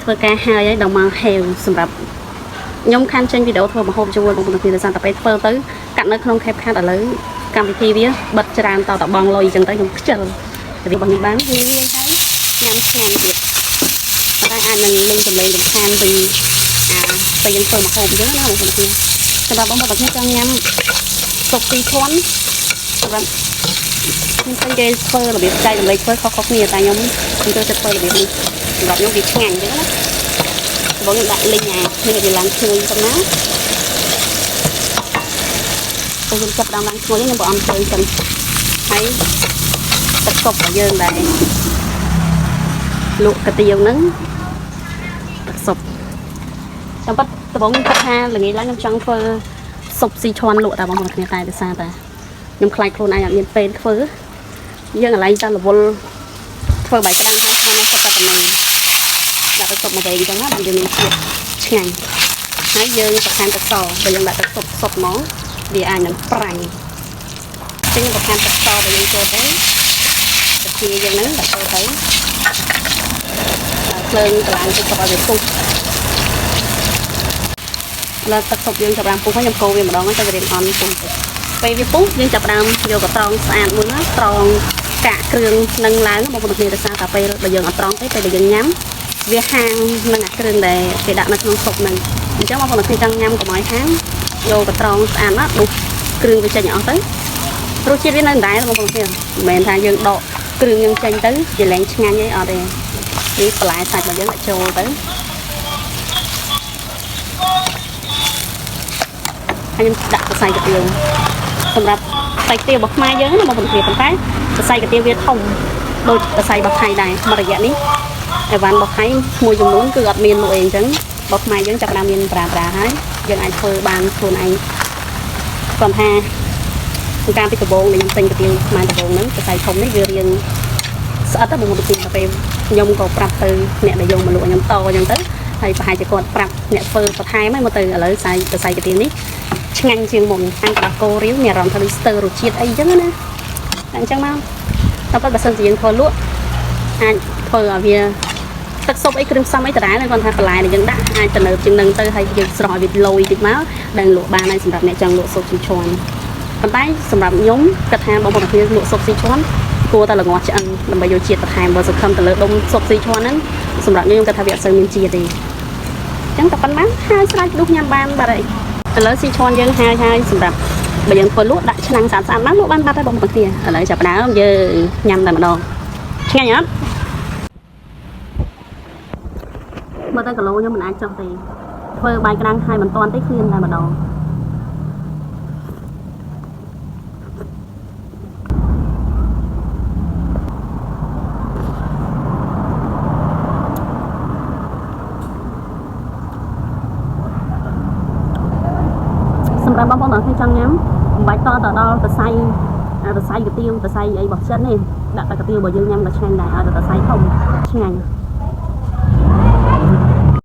ធ្វើការហើយដល់មកហេវសម្រាប់ខ្ញុំខានចេញវីដេអូធ្វើម្ហូបជាមួយបងប្អូនទាំងពីរដោយសារតែពេលធ្វើទៅកាត់នៅក្នុង CapCut ឥឡូវកម្មវិធីវាបិទច្រើនតបងលុយអញ្ចឹងទៅខ្ញុំខ្ជិលតែរបស់ខ្ញុំបានងាយហើយញ៉ាំឆ្ងាញ់ទៀតតែអាចនឹងលេងសម្លេងរំខានពីពេលយើងធ្វើម្ហូបអញ្ចឹងណាបងប្អូនទាំងពីរសម្រាប់បងប្អូនទាំងពីរចង់ញ៉ាំស៊ុបស៊ីឈុនសម្រាប់ខ្ញុំឃើញគេធ្វើរបៀបចែករំលែកធ្វើខុសៗគ្នាតែខ្ញុំចូលចិត្តធ្វើរបៀបនេះសម្រាប់ខ្ញុំវាឆ្ងាញ់អញ្ចឹងណាបងខ្ញុំដាក់លីងនេះវាឡើងឈ្ងុយប៉ុណ្ណាពេលខ្ញុំចាប់ដើមឡើងឈ្ងុយខ្ញុំបើអន់ជួយសិនហើយទឹកស៊ុបរបស់យើងដែរលក់កាទៀវហ្នឹងទឹកស៊ុបចាំប៉ាត់ដំបងខ្ញុំគិតថាល្ងាចឡើងខ្ញុំចង់ធ្វើស៊ុបស៊ីឈុនលក់តែបងប្អូនគ្នាតែដោយសារតែខ្ញុំខ្លាចខ្លួនឯងអត់មានពេលធ្វើយើងកន្លែងតែរវល់ធ្វើបាយក្តាមហើយខ្ញុំនឹងគាត់តែប៉ុណ្ណឹងដាក់ទឹកស៊ុបមកវិញអញ្ចឹងណាបើយើងមានជាតិឆ្ងាញ់ហើយយើងបន្ថែមទឹកសបើយើងដាក់ទឹកស៊ុបហ្មងវាអាចនឹងប្រាញ់ចឹងបន្ថែមទឹកសបើយើងចូលទៅតាជាយើងហ្នឹងដាក់ចូលទៅភ្លើងកន្លងទឹកស៊ុបឲ្យវាពុះលើទឹកស៊ុបយើងចាប់បានពុះហើយខ្ញុំកូរវាម្ដងទៅវារៀងអន់ពុះពេលវាពុះយើងចាប់ដើមយកកត្រងស្អាតមួយណាត្រងកាក់គ្រឿងនឹងឡើងបងប្អូនគ្នាដោយសារតែពេលបើយើងអត់ត្រងទេពេលដែលយើងញ៉ាំវាហាងនឹងអាគ្រឿងដែលគេដាក់នៅក្នុងស៊ុបហ្នឹងអញ្ចឹងបងប្អូនគ្នាចង់ញ៉ាំកុំឲ្យហាងយកកត្រងស្អាតណាដុសគ្រឿងវាចេញអស់ទៅរសជាតិវានៅដដែលបងប្អូនគ្នាមិនមែនថាយើងដកគ្រឿងយើងចេញទៅវាលែងឆ្ងាញ់ទេអត់ទេនេះបន្លែសាច់របស់យើងដាក់ចូលទៅហើយខ្ញុំដាក់សរសៃកាទៀវសម្រាប់សរសៃកាទៀវរបស់ខ្មែរយើងណាបងប្អូនគ្នាប៉ុន្តែសរសៃកាទៀវវាធំដូចសរសៃរបស់ថៃដែរមករយៈនេះអីវ៉ាន់របស់ថៃមួយចំនួនគឺអត់មានលក់អីអញ្ចឹងរបស់ខ្មែរយើងចាប់បានមានប្រាហើយយើងអាចធ្វើបានខ្លួនឯងគាត់ថាការពីដំបូងដែលខ្ញុំទិញកាទៀវខ្មែរដំបូងហ្នឹងសរសៃធំនេះវារៀងស្អិតទៅបងប្អូនទីទៅពេលខ្ញុំក៏ប្រាប់ទៅអ្នកដែលយកមកលក់ខ្ញុំតអញ្ចឹងទៅហើយប្រហែលជាគាត់ប្រាប់អ្នកធ្វើបន្ថែមហ្នឹងមកទៅឥឡូវសរសៃកាទៀវនេះឆ្ងាញ់ជាងមុនខាងកដោះគោរាវមានអារម្មណ៍ថាដូចស្ទើររសជាតិអីចឹងណាអញ្ចឹងមកតែប៉ុន្តែបើសិនជាយើងធ្វើលក់អាចធ្វើឲ្យវាទឹកស៊ុបអីគ្រឿងផ្សំអីដដែលគាត់ថាបន្លែដែលយើងដាក់អាចទៅនៅជាងនឹងទៅហើយយើងស្រោះឲ្យវាលយតិចមកដែលលក់បានហើយសម្រាប់អ្នកចង់លក់ស៊ុបស៊ីឈុនប៉ុន្តែសម្រាប់ខ្ញុំគិតថាបងប្អូនគ្នាលក់ស៊ុបស៊ីឈុនគួរតែល្ងាស់ឆ្អឹងដើម្បីយកជាតិបន្ថែមបើសង្ឃឹមទៅលើដុំស៊ុបស៊ីឈុនហ្នឹងសម្រាប់ខ្ញុំគិតថាវាអត់សូវមានជាតិទេអញ្ចឹងតែប៉ុណ្ណឹងហើយស្រាច់ដុសញ៉ាំបានបាត់ហើយឥឡូវស៊ីឈុនយើងហើយសម្រាប់បើយើងធ្វើលក់ដាក់ឆ្នាំងស្អាតៗបានលក់បានបាត់ហើយបងប្អូនគ្នាឥឡូវចាប់ដើមយើងញ៉ាំតែម្ដងឆ្ងាញ់អត់មើលទៅគីឡូខ្ញុំមិនអាចចុះទេធ្វើបាយក្តាំងហើយមិនតាន់ទេឃ្លានតែម្ដងសម្រាប់បងប្អូនដែលចង់ញ៉ាំមិនបាច់តទៅដល់សរសៃកាទៀវសរសៃអីរបស់ចិត្តនេះដាក់តែកាទៀវរបស់យើងញ៉ាំក៏ឆ្ងាញ់ដែរឲ្យតែសរសៃធំឆ្ងាញ់